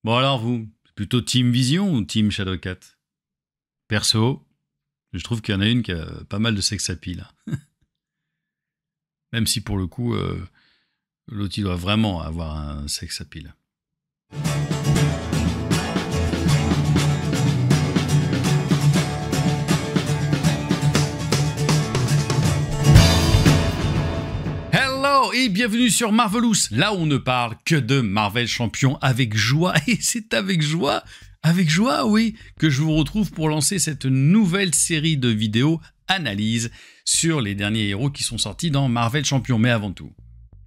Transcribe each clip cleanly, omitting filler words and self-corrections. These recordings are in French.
Bon alors vous, plutôt Team Vision ou Team Shadowcat? Perso, je trouve qu'il y en a une qui a pas mal de sex appeal. Même si pour le coup, l'autre il doit vraiment avoir un sex appeal. Hello et bienvenue sur Marvelous, là où on ne parle que de Marvel Champion avec joie. Et c'est avec joie, oui, que je vous retrouve pour lancer cette nouvelle série de vidéos analyse sur les derniers héros qui sont sortis dans Marvel Champion. Mais avant tout,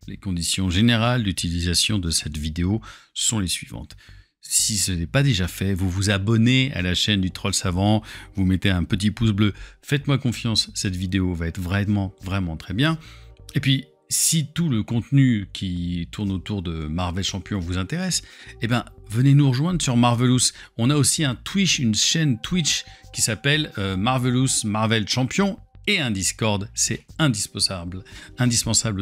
les conditions générales d'utilisation de cette vidéo sont les suivantes. Si ce n'est pas déjà fait, vous vous abonnez à la chaîne du Troll Savant, vous mettez un petit pouce bleu, faites-moi confiance, cette vidéo va être vraiment très bien. Et puis, si tout le contenu qui tourne autour de Marvel Champion vous intéresse, eh ben, venez nous rejoindre sur Marvelous. On a aussi un Twitch, une chaîne Twitch qui s'appelle Marvelous Marvel Champion et un Discord. C'est indispensable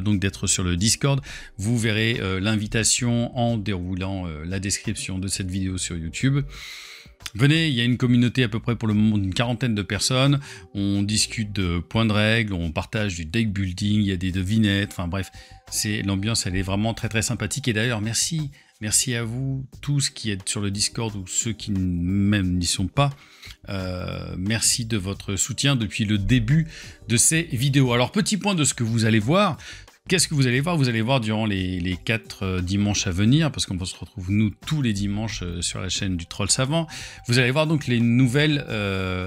donc d'être sur le Discord. Vous verrez l'invitation en déroulant la description de cette vidéo sur YouTube. Venez, il y a une communauté à peu près pour le moment d'une quarantaine de personnes, on discute de points de règles, on partage du deck building, il y a des devinettes, enfin bref, l'ambiance elle est vraiment très sympathique. Et d'ailleurs merci à vous tous qui êtes sur le Discord ou ceux qui même n'y sont pas, merci de votre soutien depuis le début de ces vidéos. Alors petit point de ce que vous allez voir. Qu'est-ce que vous allez voir? Vous allez voir durant les 4 dimanches à venir, parce qu'on se retrouve nous tous les dimanches sur la chaîne du Troll Savant. Vous allez voir donc les nouvelles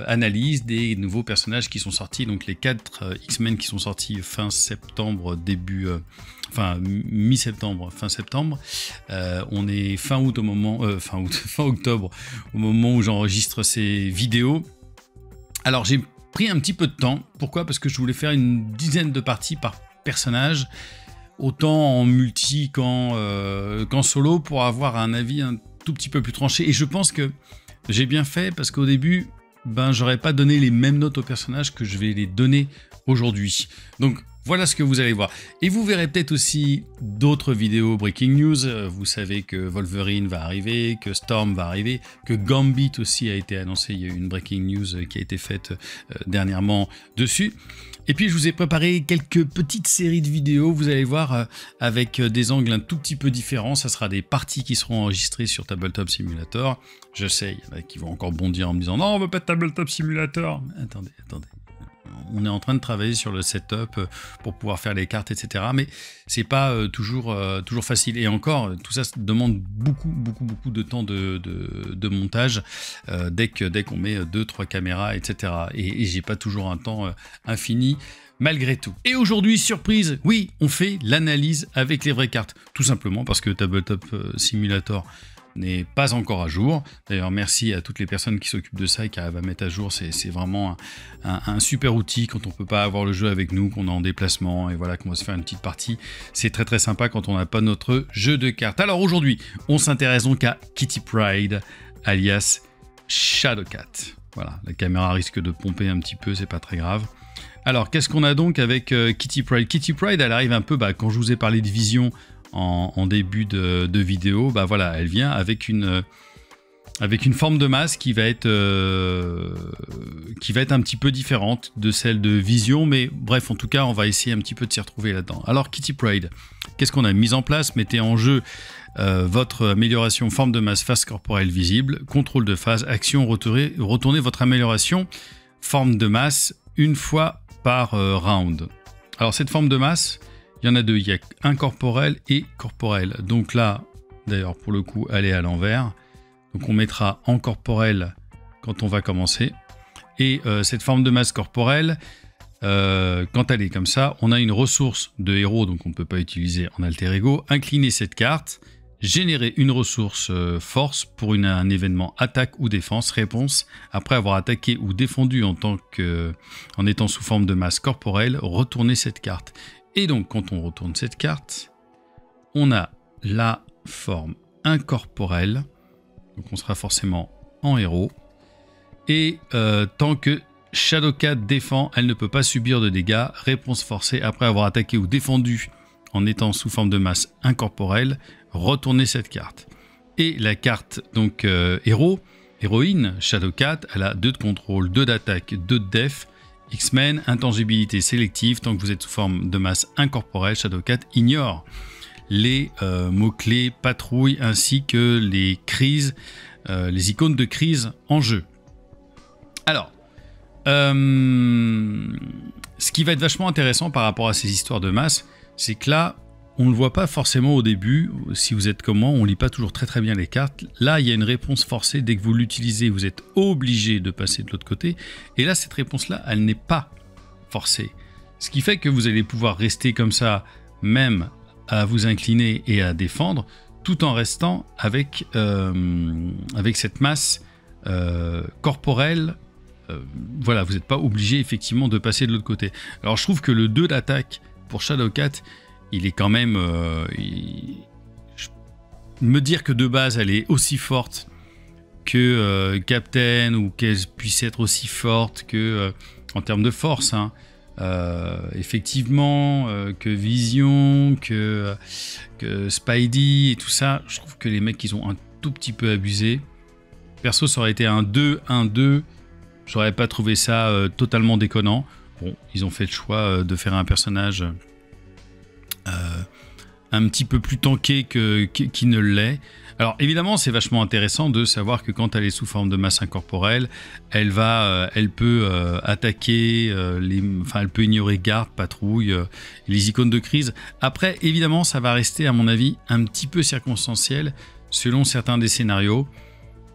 analyses des nouveaux personnages qui sont sortis, donc les 4 X-Men qui sont sortis fin septembre, mi-septembre, fin septembre. On est fin août au moment, fin octobre au moment où j'enregistre ces vidéos. Alors j'ai pris un petit peu de temps. Pourquoi? Parce que je voulais faire une dizaine de parties par personnage, autant en multi qu'en solo, pour avoir un avis un tout petit peu plus tranché. Et je pense que j'ai bien fait, parce qu'au début, j'aurais pas donné les mêmes notes aux personnages que je vais les donner aujourd'hui. Donc voilà ce que vous allez voir. Et vous verrez peut-être aussi d'autres vidéos Breaking News. Vous savez que Wolverine va arriver, que Storm va arriver, que Gambit aussi a été annoncé. Il y a eu une Breaking News qui a été faite dernièrement dessus. Et puis je vous ai préparé quelques petites séries de vidéos, vous allez voir, avec des angles un tout petit peu différents. Ça sera des parties qui seront enregistrées sur Tabletop Simulator. Je sais, il y en a qui vont encore bondir en me disant « Non, on veut pas de Tabletop Simulator !» Attendez. On est en train de travailler sur le setup pour pouvoir faire les cartes, etc. Mais c'est pas toujours facile. Et encore, tout ça demande beaucoup de temps de montage dès qu'on met 2-3 caméras, etc. Et j'ai pas toujours un temps infini malgré tout. Et aujourd'hui, surprise, oui, on fait l'analyse avec les vraies cartes. Tout simplement parce que Tabletop Simulator n'est pas encore à jour. D'ailleurs, merci à toutes les personnes qui s'occupent de ça et qui arrivent à mettre à jour. C'est vraiment un super outil quand on peut pas avoir le jeu avec nous, qu'on est en déplacement et voilà qu'on va se faire une petite partie. C'est très sympa quand on n'a pas notre jeu de cartes. Alors aujourd'hui, on s'intéresse donc à Kitty Pryde, alias Shadowcat. Voilà, la caméra risque de pomper un petit peu, c'est pas très grave. Alors, qu'est-ce qu'on a donc avec Kitty Pryde? Kitty Pryde, elle arrive un peu, quand je vous ai parlé de Vision en début de vidéo, voilà, elle vient avec une forme de masse qui va être un petit peu différente de celle de Vision, mais bref, en tout cas, on va essayer un petit peu de s'y retrouver là-dedans. Alors, Kitty Pryde, qu'est-ce qu'on a mis en place? Mettez en jeu votre amélioration forme de masse face corporelle visible, contrôle de phase, action, retournez votre amélioration forme de masse une fois par round. Alors, cette forme de masse, il y en a deux, il y a incorporel et corporel. Donc là, d'ailleurs, pour le coup, elle est à l'envers. Donc on mettra en corporel quand on va commencer. Et cette forme de masse corporelle, quand elle est comme ça, on a une ressource de héros, donc on ne peut pas utiliser en alter ego. Incliner cette carte, générer une ressource force pour un événement attaque ou défense, réponse, après avoir attaqué ou défendu en étant sous forme de masse corporelle, retourner cette carte. Et donc, quand on retourne cette carte, on a la forme incorporelle. Donc, on sera forcément en héros. Et tant que Shadowcat défend, elle ne peut pas subir de dégâts. Réponse forcée après avoir attaqué ou défendu en étant sous forme de masse incorporelle. Retournez cette carte. Et la carte donc héroïne, Shadowcat, elle a 2 de contrôle, 2 d'attaque, 2 de def. X-Men, intangibilité sélective, tant que vous êtes sous forme de masse incorporelle, Shadowcat ignore les mots-clés patrouille ainsi que les crises, les icônes de crise en jeu. Alors, ce qui va être vachement intéressant par rapport à ces histoires de masse, c'est que là, on ne le voit pas forcément au début. Si vous êtes comme moi, on ne lit pas toujours très bien les cartes. Là, il y a une réponse forcée. Dès que vous l'utilisez, vous êtes obligé de passer de l'autre côté. Et là, cette réponse-là, elle n'est pas forcée. Ce qui fait que vous allez pouvoir rester comme ça, même à vous incliner et à défendre, tout en restant avec cette masse corporelle. Voilà, vous n'êtes pas obligé effectivement de passer de l'autre côté. Alors, je trouve que le 2 d'attaque pour Shadowcat, il est quand même... me dire que de base, elle est aussi forte que Captain, ou qu'elle puisse être aussi forte que en termes de force, hein, effectivement, que Vision, que Spidey et tout ça, je trouve que les mecs, ils ont un tout petit peu abusé. Perso, ça aurait été un 2-1-2, j'aurais pas trouvé ça totalement déconnant. Bon, ils ont fait le choix de faire un personnage un petit peu plus tanké qui ne l'est. Alors évidemment, c'est vachement intéressant de savoir que quand elle est sous forme de masse incorporelle, elle peut attaquer, elle peut ignorer garde, patrouille, les icônes de crise. Après, évidemment, ça va rester, à mon avis, un petit peu circonstanciel selon certains des scénarios,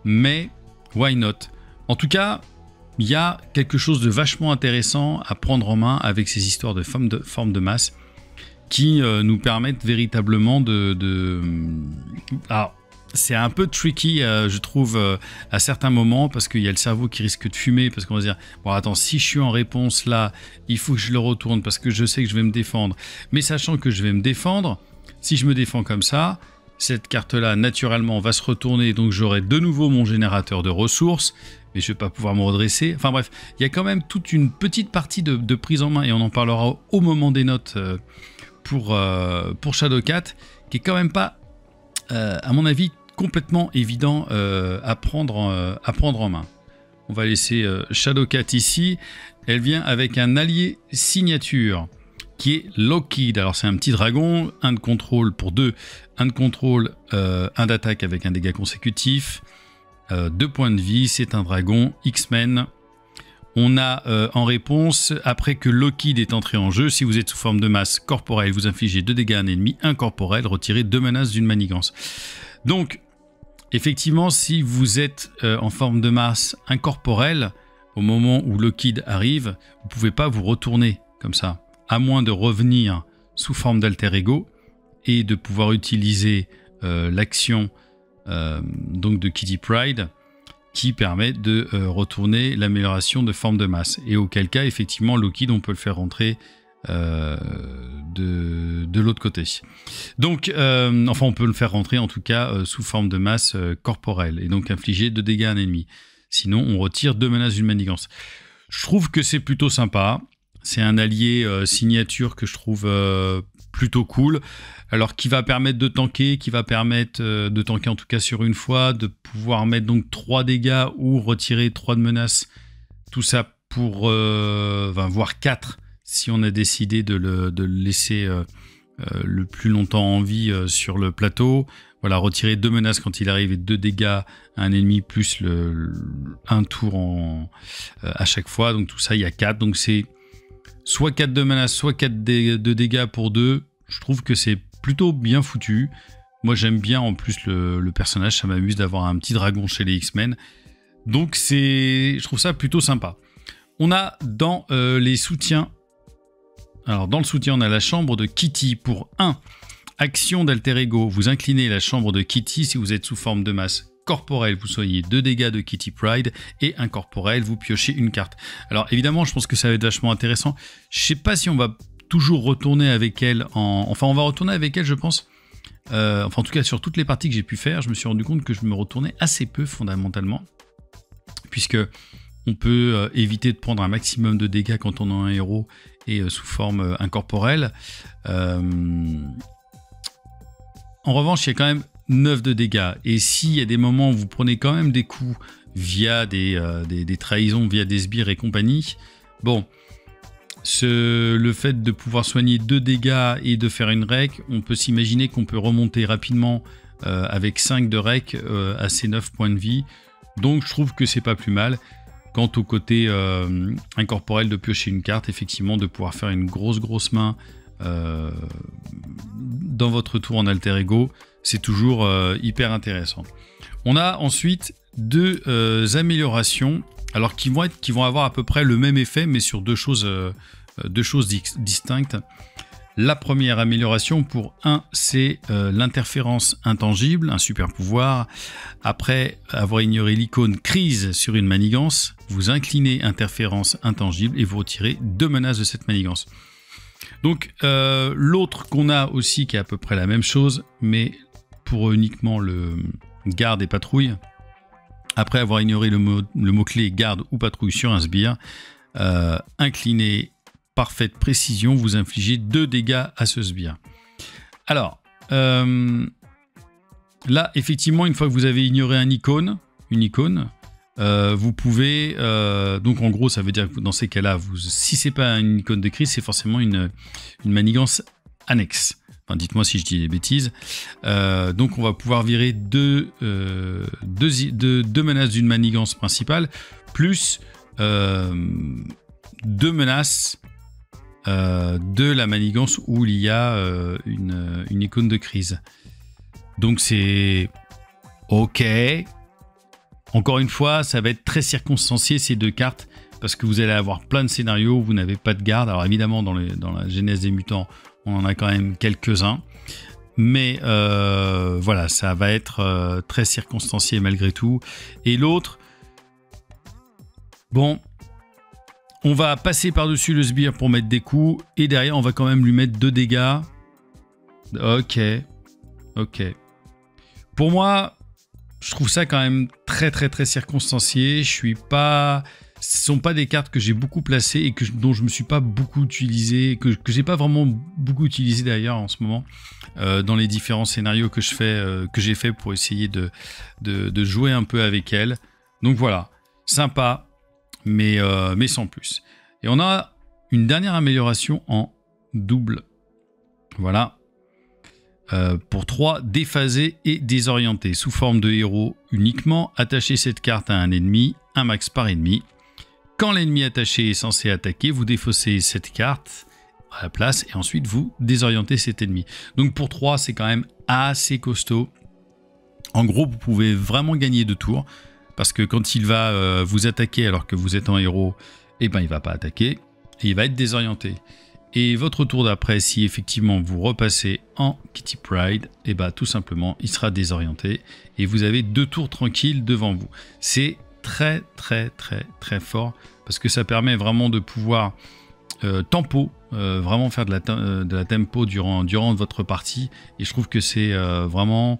mais why not? En tout cas, il y a quelque chose de vachement intéressant à prendre en main avec ces histoires de forme de masse qui nous permettent véritablement Alors, c'est un peu tricky, je trouve, à certains moments, parce qu'il y a le cerveau qui risque de fumer, parce qu'on va se dire, bon, attends, si je suis en réponse là, il faut que je le retourne, parce que je sais que je vais me défendre. Mais sachant que je vais me défendre, si je me défends comme ça, cette carte-là, naturellement, va se retourner, donc j'aurai de nouveau mon générateur de ressources, mais je ne vais pas pouvoir me redresser. Enfin bref, il y a quand même toute une petite partie de prise en main, et on en parlera au moment des notes pour Shadowcat, qui est quand même pas, à mon avis, complètement évident à prendre en main. On va laisser Shadowcat ici. Elle vient avec un allié signature qui est Lockheed. Alors c'est un petit dragon, 1 de contrôle pour 2, 1 de contrôle, 1 d'attaque avec un dégât consécutif, 2 points de vie, c'est un dragon X-Men. On a en réponse, après que Lockheed est entré en jeu, si vous êtes sous forme de masse corporelle, vous infligez 2 dégâts à un ennemi incorporel, retirez 2 menaces d'une manigance. Donc, effectivement, si vous êtes en forme de masse incorporelle, au moment où Lockheed arrive, vous ne pouvez pas vous retourner comme ça, à moins de revenir sous forme d'alter ego et de pouvoir utiliser l'action donc de Kitty Pryde, qui permet de retourner l'amélioration de forme de masse. Et auquel cas, effectivement, Lockheed, on peut le faire rentrer de l'autre côté. Donc, enfin, on peut le faire rentrer, en tout cas, sous forme de masse corporelle, et donc infliger 2 dégâts à un ennemi. Sinon, on retire 2 menaces d'une manigance. Je trouve que c'est plutôt sympa. C'est un allié signature que je trouve plutôt cool. Alors, qui va permettre de tanker, en tout cas sur une fois, de pouvoir mettre donc 3 dégâts ou retirer 3 de menaces. Tout ça pour, voire 4, si on a décidé de le laisser le plus longtemps en vie sur le plateau. Voilà, retirer 2 menaces quand il arrive et 2 dégâts à un ennemi, plus un tour à chaque fois. Donc tout ça, il y a 4. Donc c'est soit 4 de menaces, soit 4 de dégâts pour 2. Je trouve que c'est plutôt bien foutu. Moi, j'aime bien en plus le personnage. Ça m'amuse d'avoir un petit dragon chez les X-Men. Donc je trouve ça plutôt sympa. On a dans les soutiens... Alors dans le soutien, on a la chambre de Kitty pour 1. Action d'alter ego. Vous inclinez la chambre de Kitty si vous êtes sous forme de masse corporelle. Vous soignez 2 dégâts de Kitty Pryde, et incorporelle, vous piochez une carte. Alors évidemment, je pense que ça va être vachement intéressant. Je sais pas si on va toujours retourner avec elle Enfin, on va retourner avec elle, je pense. En tout cas, sur toutes les parties que j'ai pu faire, je me suis rendu compte que je me retournais assez peu, fondamentalement. Puisque on peut éviter de prendre un maximum de dégâts quand on a un héros et sous forme incorporelle. En revanche, il y a quand même 9 de dégâts. Et s'il y a des moments où vous prenez quand même des coups via des trahisons, via des sbires et compagnie, bon, le fait de pouvoir soigner 2 dégâts et de faire une rec, on peut s'imaginer qu'on peut remonter rapidement avec 5 de rec à ces 9 points de vie. Donc je trouve que c'est pas plus mal. Quant au côté incorporel de piocher une carte, effectivement, de pouvoir faire une grosse main dans votre tour en alter ego, c'est toujours hyper intéressant. On a ensuite 2 améliorations, alors qui vont avoir à peu près le même effet, mais sur deux choses distinctes. La première amélioration pour 1, c'est l'interférence intangible, un super pouvoir. Après avoir ignoré l'icône crise sur une manigance, vous inclinez interférence intangible et vous retirez 2 menaces de cette manigance. Donc l'autre qu'on a aussi qui est à peu près la même chose, mais pour uniquement le garde et patrouille. Après avoir ignoré le mot-clé garde ou patrouille sur un sbire, incliné parfaite précision, vous infligez 2 dégâts à ce sbire. Alors, là, effectivement, une fois que vous avez ignoré une icône, vous pouvez... donc, en gros, ça veut dire que dans ces cas-là, si c'est pas une icône de crise, c'est forcément une manigance annexe. Enfin, dites-moi si je dis des bêtises. Donc, on va pouvoir virer 2 menaces d'une manigance principale, plus 2 menaces de la manigance où il y a une icône de crise. Donc c'est ok. Encore une fois, ça va être très circonstancié ces 2 cartes, parce que vous allez avoir plein de scénarios où vous n'avez pas de garde. Alors évidemment, dans la genèse des mutants, on en a quand même quelques-uns. Mais voilà, ça va être très circonstancié malgré tout. Et l'autre, bon... On va passer par-dessus le sbire pour mettre des coups. Et derrière, on va quand même lui mettre 2 dégâts. Ok. Pour moi, je trouve ça quand même très circonstancié. Ce sont pas des cartes que j'ai beaucoup placées et dont je me suis pas beaucoup utilisé, que j'ai pas vraiment beaucoup utilisé d'ailleurs en ce moment dans les différents scénarios que j'ai fait pour essayer de jouer un peu avec elles. Donc voilà, sympa. Mais sans plus. Et on a une dernière amélioration en double. Voilà. Pour 3, déphasé et désorienté. Sous forme de héros uniquement, attachez cette carte à un ennemi, un max par ennemi. Quand l'ennemi attaché est censé attaquer, vous défaussez cette carte à la place et ensuite vous désorientez cet ennemi. Donc pour 3, c'est quand même assez costaud. En gros, vous pouvez vraiment gagner 2 tours. Parce que quand il va vous attaquer alors que vous êtes en héros, eh ben il va pas attaquer et il va être désorienté. Et votre tour d'après, si effectivement vous repassez en Kitty Pryde, eh ben tout simplement il sera désorienté et vous avez 2 tours tranquilles devant vous. C'est très fort parce que ça permet vraiment de pouvoir tempo, vraiment faire de la tempo durant votre partie. Et je trouve que c'est vraiment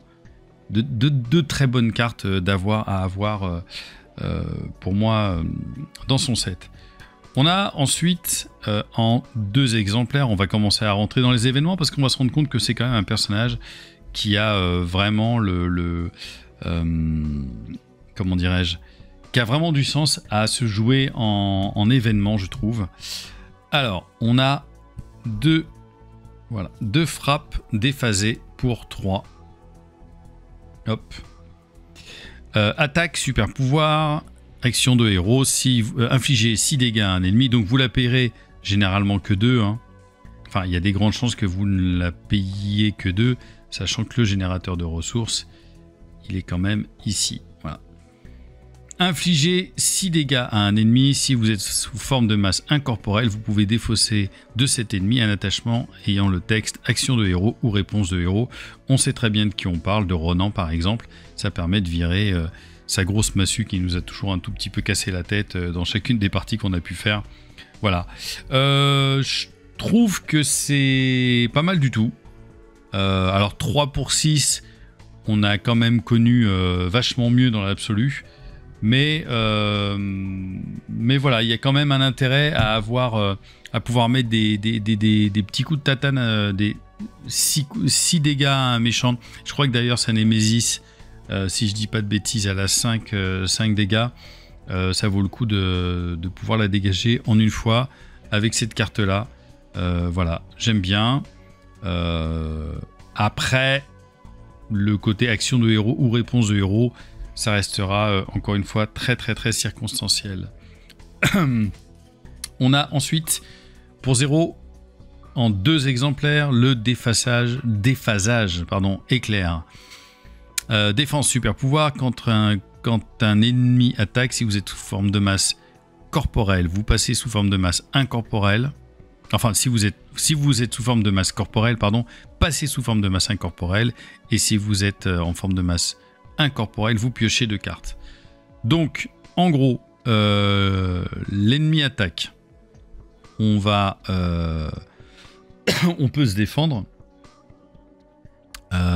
de très bonnes cartes à avoir pour moi dans son set. On a ensuite en 2 exemplaires, on va commencer à rentrer dans les événements parce qu'on va se rendre compte que c'est quand même un personnage qui a vraiment comment dirais-je, qui a vraiment du sens à se jouer en événement, je trouve. Alors, on a 2 frappes déphasées pour 3. Hop. Attaque, super pouvoir, action de héros, infligez 6 dégâts à un ennemi, donc vous la payerez généralement que 2. Hein. Enfin, il y a des grandes chances que vous ne la payiez que 2, sachant que le générateur de ressources, il est quand même ici. Voilà. Infligez 6 dégâts à un ennemi. Si vous êtes sous forme de masse incorporelle, vous pouvez défausser de cet ennemi un attachement ayant le texte action de héros ou réponse de héros. On sait très bien de qui on parle, de Ronan par exemple. Ça permet de virer sa grosse massue qui nous a toujours un tout petit peu cassé la tête dans chacune des parties qu'on a pu faire. Voilà. Je trouve que c'est pas mal du tout. Alors 3 pour 6, on a quand même connu vachement mieux dans l'absolu. Mais voilà, il y a quand même un intérêt à avoir, à pouvoir mettre des petits coups de tatane, 6 dégâts à un méchant. Je crois que d'ailleurs sa Némésis, si je dis pas de bêtises, elle a 5 dégâts. Ça vaut le coup de pouvoir la dégager en une fois avec cette carte-là. Voilà, j'aime bien. Après, le côté action de héros ou réponse de héros, ça restera encore une fois très circonstanciel. On a ensuite, pour 0, en 2 exemplaires, le déphasage éclair. Défense super pouvoir, quand un ennemi attaque, si vous êtes sous forme de masse corporelle, vous passez sous forme de masse incorporelle. Enfin, si vous êtes sous forme de masse corporelle, pardon, passez sous forme de masse incorporelle. Et si vous êtes en forme de masse incorporelle, vous piochez 2 cartes. Donc, en gros, l'ennemi attaque. On peut se défendre.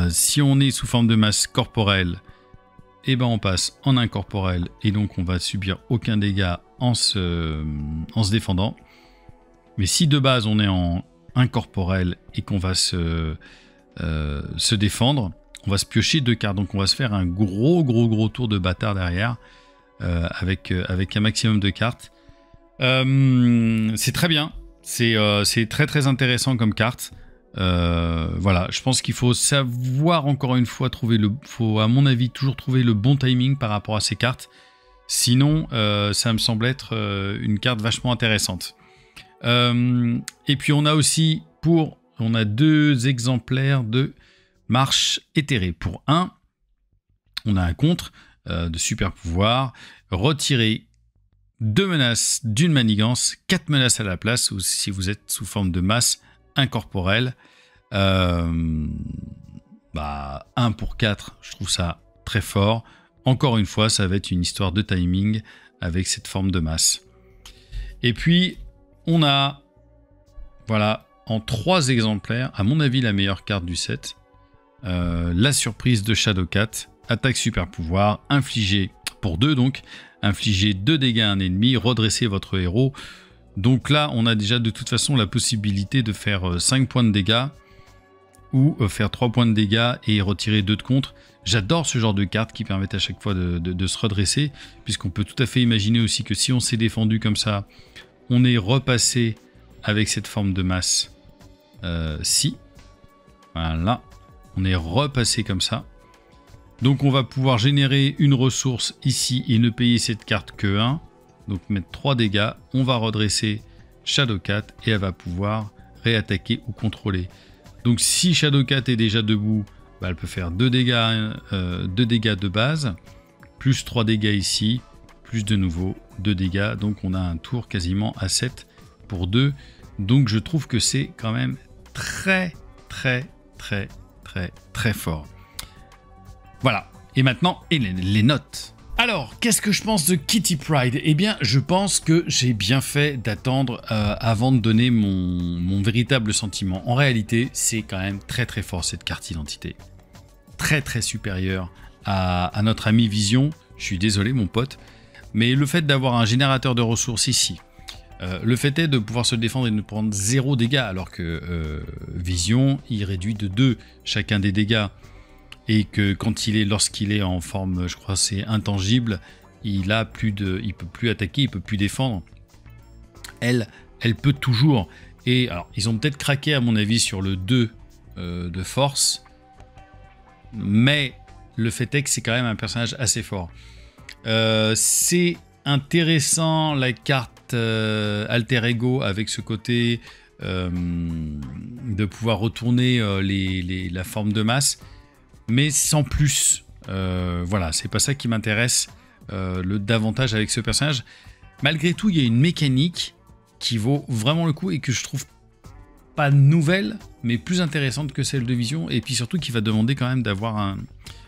Si on est sous forme de masse corporelle, eh ben on passe en incorporel et donc on va subir aucun dégât en se défendant. Mais si de base on est en incorporel et qu'on va se défendre, on va se piocher 2 cartes. Donc on va se faire un gros tour de bâtard derrière avec un maximum de cartes. C'est très bien, c'est très intéressant comme carte. Voilà, je pense qu'il faut savoir encore une fois faut à mon avis toujours trouver le bon timing par rapport à ces cartes. Sinon, ça me semble être une carte vachement intéressante. Et puis on a aussi on a 2 exemplaires de marche éthérée. Pour 1, on a un contre de super pouvoir, retirer 2 menaces d'une manigance, 4 menaces à la place, ou si vous êtes sous forme de masse incorporelle. 1 pour 4, je trouve ça très fort. Encore une fois, ça va être une histoire de timing avec cette forme de masse. Et puis, on a, voilà, en 3 exemplaires, à mon avis, la meilleure carte du set. La surprise de Shadowcat, attaque super pouvoir, infliger, pour 2 donc, infliger 2 dégâts à un ennemi, redresser votre héros. Donc là, on a déjà de toute façon la possibilité de faire 5 points de dégâts ou faire 3 points de dégâts et retirer 2 de contre. J'adore ce genre de cartes qui permettent à chaque fois de se redresser, puisqu'on peut tout à fait imaginer aussi que si on s'est défendu comme ça, on est repassé avec cette forme de masse. Voilà, on est repassé comme ça. Donc on va pouvoir générer une ressource ici et ne payer cette carte que 1. Donc mettre 3 dégâts, on va redresser Shadowcat et elle va pouvoir réattaquer ou contrôler. Donc si Shadowcat est déjà debout, elle peut faire 2 dégâts de base, plus 3 dégâts ici, plus de nouveau 2 dégâts. Donc on a un tour quasiment à 7 pour 2. Donc je trouve que c'est quand même très fort. Voilà, et maintenant les notes. Alors, qu'est-ce que je pense de Kitty Pryde? Eh bien, je pense que j'ai bien fait d'attendre avant de donner mon véritable sentiment. En réalité, c'est quand même très fort cette carte identité. Très supérieure à notre ami Vision. Je suis désolé mon pote. Mais le fait d'avoir un générateur de ressources ici, le fait est de pouvoir se défendre et de prendre 0 dégâts, alors que Vision, il réduit de 2 chacun des dégâts. Et que lorsqu'il est en forme, je crois c'est intangible, il peut plus attaquer, il peut plus défendre. Elle peut toujours. Et alors, ils ont peut-être craqué à mon avis sur le 2 de force, mais le fait est que c'est quand même un personnage assez fort. C'est intéressant la carte Alter Ego avec ce côté de pouvoir retourner la forme de masse. Mais sans plus. Voilà, c'est pas ça qui m'intéresse davantage avec ce personnage. Malgré tout, il y a une mécanique qui vaut vraiment le coup et que je trouve pas nouvelle, mais plus intéressante que celle de Vision. Et puis surtout qui va demander quand même d'avoir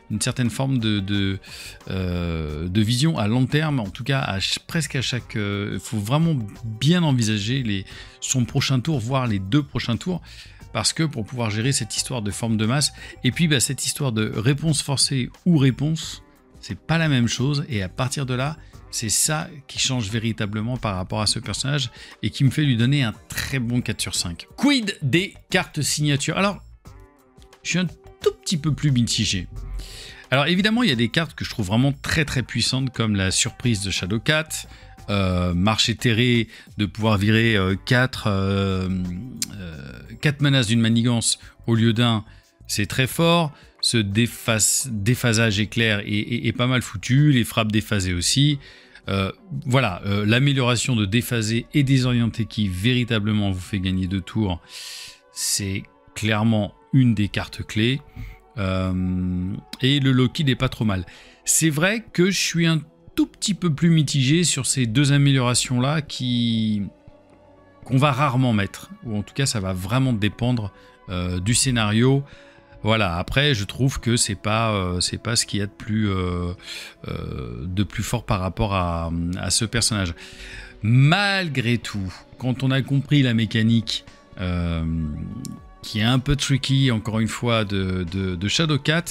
une certaine forme de vision à long terme. En tout cas, presque à chaque... Il faut vraiment bien envisager son prochain tour, voire les 2 prochains tours. Parce que pour pouvoir gérer cette histoire de forme de masse, et puis cette histoire de réponse forcée ou réponse, c'est pas la même chose. Et à partir de là, C'est ça qui change véritablement par rapport à ce personnage et qui me fait lui donner un très bon 4 sur 5. Quid des cartes signature? Alors, je suis un tout petit peu plus mitigé. Alors évidemment, il y a des cartes que je trouve vraiment très très puissantes comme la surprise de Shadowcat, marche éthérée de pouvoir virer 4 menaces d'une manigance au lieu d'un, c'est très fort. Ce déphasage éclair est pas mal foutu, les frappes déphasées aussi. Voilà, l'amélioration de déphaser et désorienter qui véritablement vous fait gagner 2 tours, c'est clairement une des cartes clés. Et le Loki n'est pas trop mal. C'est vrai que je suis un tout petit peu plus mitigé sur ces 2 améliorations là qu'on va rarement mettre, ou en tout cas ça va vraiment dépendre du scénario. Voilà, après je trouve que c'est pas ce qu'il y a de plus fort par rapport à ce personnage. Malgré tout, quand on a compris la mécanique qui est un peu tricky, encore une fois, de Shadowcat,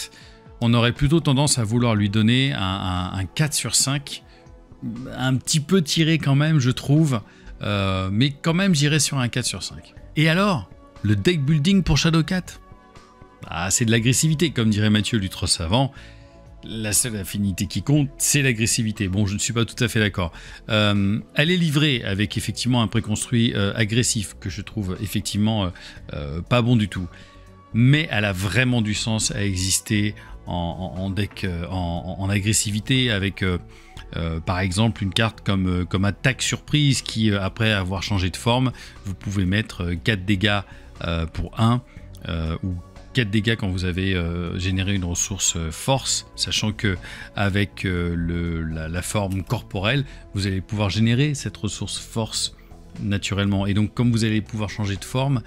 on aurait plutôt tendance à vouloir lui donner un 4 sur 5, un petit peu tiré quand même, je trouve, mais quand même j'irais sur un 4 sur 5. Et alors, le deck building pour Shadowcat, bah, c'est de l'agressivité, comme dirait Mathieu Lutre Savant. La seule affinité qui compte, c'est l'agressivité. Bon, je ne suis pas tout à fait d'accord. Elle est livrée avec effectivement un préconstruit agressif que je trouve effectivement pas bon du tout. Mais elle a vraiment du sens à exister en deck, en agressivité avec par exemple une carte comme attaque surprise qui, après avoir changé de forme, vous pouvez mettre 4 dégâts pour 1 ou 4 dégâts quand vous avez généré une ressource force, sachant que avec la forme corporelle, vous allez pouvoir générer cette ressource force naturellement. Et donc, comme vous allez pouvoir changer de forme,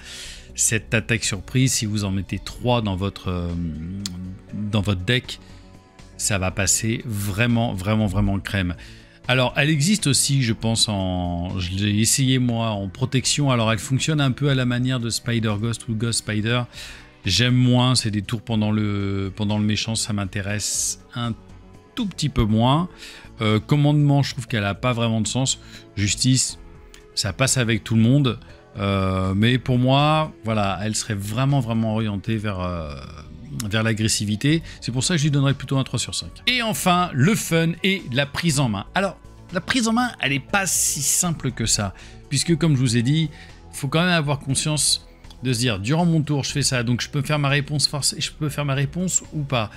cette attaque surprise, si vous en mettez 3 dans votre deck, ça va passer vraiment crème. Alors, elle existe aussi, je pense, je l'ai essayé moi en protection. Alors, elle fonctionne un peu à la manière de Spider Ghost ou Ghost Spider. J'aime moins, c'est des tours pendant le méchant, ça m'intéresse un tout petit peu moins. Commandement, je trouve qu'elle n'a pas vraiment de sens. Justice, ça passe avec tout le monde. Mais pour moi, voilà, elle serait vraiment orientée vers l'agressivité. C'est pour ça que je lui donnerais plutôt un 3 sur 5. Et enfin, le fun et la prise en main. Alors, la prise en main, elle n'est pas si simple que ça. Puisque, comme je vous ai dit, il faut quand même avoir conscience de se dire, durant mon tour, je fais ça, donc je peux faire ma réponse forcée, je peux faire ma réponse ou pas.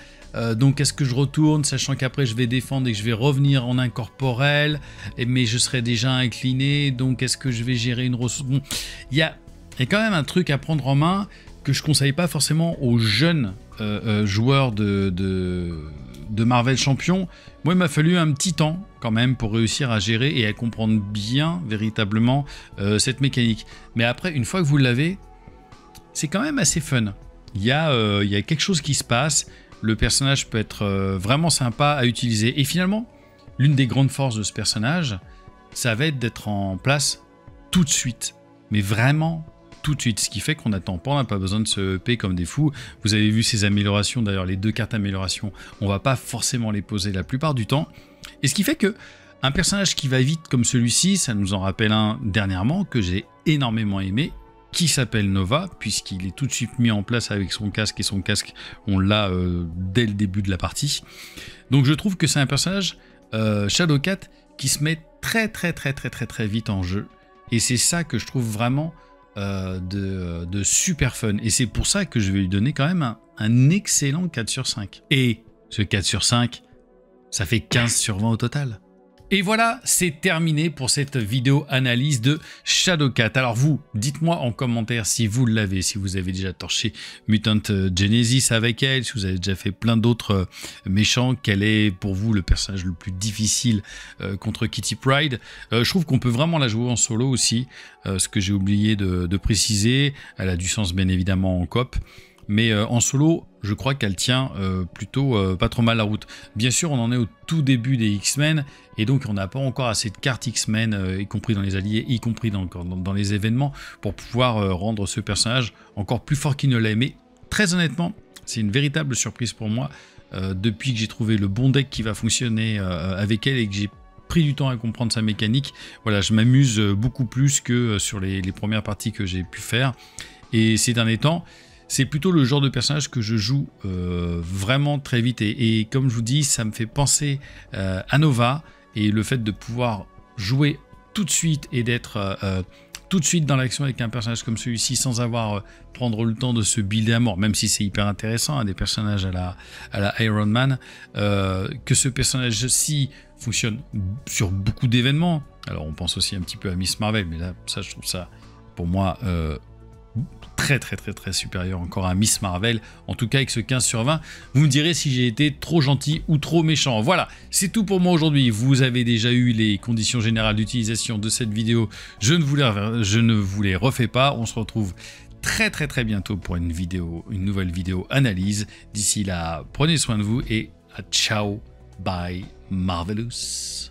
Donc est-ce que je retourne, sachant qu'après je vais défendre et que je vais revenir en incorporel, mais je serai déjà incliné, donc est-ce que je vais gérer une ressource? Bon, il y a quand même un truc à prendre en main que je ne conseille pas forcément aux jeunes joueurs de Marvel Champion. Moi, il m'a fallu un petit temps quand même pour réussir à gérer et à comprendre bien, véritablement, cette mécanique. Mais après, une fois que vous l'avez, c'est quand même assez fun. Il y a quelque chose qui se passe. Le personnage peut être vraiment sympa à utiliser. Et finalement, l'une des grandes forces de ce personnage, ça va être d'être en place tout de suite. Mais vraiment tout de suite. Ce qui fait qu'on n'attend pas, on n'a pas besoin de se EP comme des fous. Vous avez vu ces améliorations. D'ailleurs, les 2 cartes améliorations, on ne va pas forcément les poser la plupart du temps. Et ce qui fait que un personnage qui va vite comme celui-ci, ça nous en rappelle un dernièrement que j'ai énormément aimé, qui s'appelle Nova, puisqu'il est tout de suite mis en place avec son casque, et son casque, on l'a dès le début de la partie. Donc je trouve que c'est un personnage, Shadowcat, qui se met très vite en jeu, et c'est ça que je trouve vraiment de super fun, et c'est pour ça que je vais lui donner quand même un excellent 4 sur 5. Et ce 4 sur 5, ça fait 15 sur 20 au total. Et voilà, c'est terminé pour cette vidéo analyse de Shadowcat. Alors vous, dites-moi en commentaire si vous l'avez, si vous avez déjà torché Mutant Genesis avec elle, si vous avez déjà fait plein d'autres méchants, quel est pour vous le personnage le plus difficile contre Kitty Pryde. Je trouve qu'on peut vraiment la jouer en solo aussi, ce que j'ai oublié de préciser. Elle a du sens bien évidemment en coop. Mais en solo, je crois qu'elle tient plutôt pas trop mal la route. Bien sûr, on en est au tout début des X-Men, et donc on n'a pas encore assez de cartes X-Men, y compris dans les alliés, y compris dans les événements, pour pouvoir rendre ce personnage encore plus fort qu'il ne l'est. Mais très honnêtement, c'est une véritable surprise pour moi, depuis que j'ai trouvé le bon deck qui va fonctionner avec elle, et que j'ai pris du temps à comprendre sa mécanique. Voilà, je m'amuse beaucoup plus que sur les premières parties que j'ai pu faire. Et ces derniers temps, c'est plutôt le genre de personnage que je joue vraiment très vite. Et comme je vous dis, ça me fait penser à Nova. Et le fait de pouvoir jouer tout de suite et d'être tout de suite dans l'action avec un personnage comme celui-ci sans avoir prendre le temps de se builder à mort, même si c'est hyper intéressant, hein, des personnages à la Iron Man, que ce personnage-ci fonctionne sur beaucoup d'événements. Alors on pense aussi un petit peu à Miss Marvel, mais là, ça, je trouve ça, pour moi, très supérieur encore à Miss Marvel, en tout cas avec ce 15 sur 20. Vous me direz si j'ai été trop gentil ou trop méchant. Voilà, c'est tout pour moi aujourd'hui. Vous avez déjà eu les conditions générales d'utilisation de cette vidéo. Je ne vous les refais pas. On se retrouve très bientôt pour une nouvelle vidéo analyse. D'ici là, prenez soin de vous et ciao, bye Marvelous.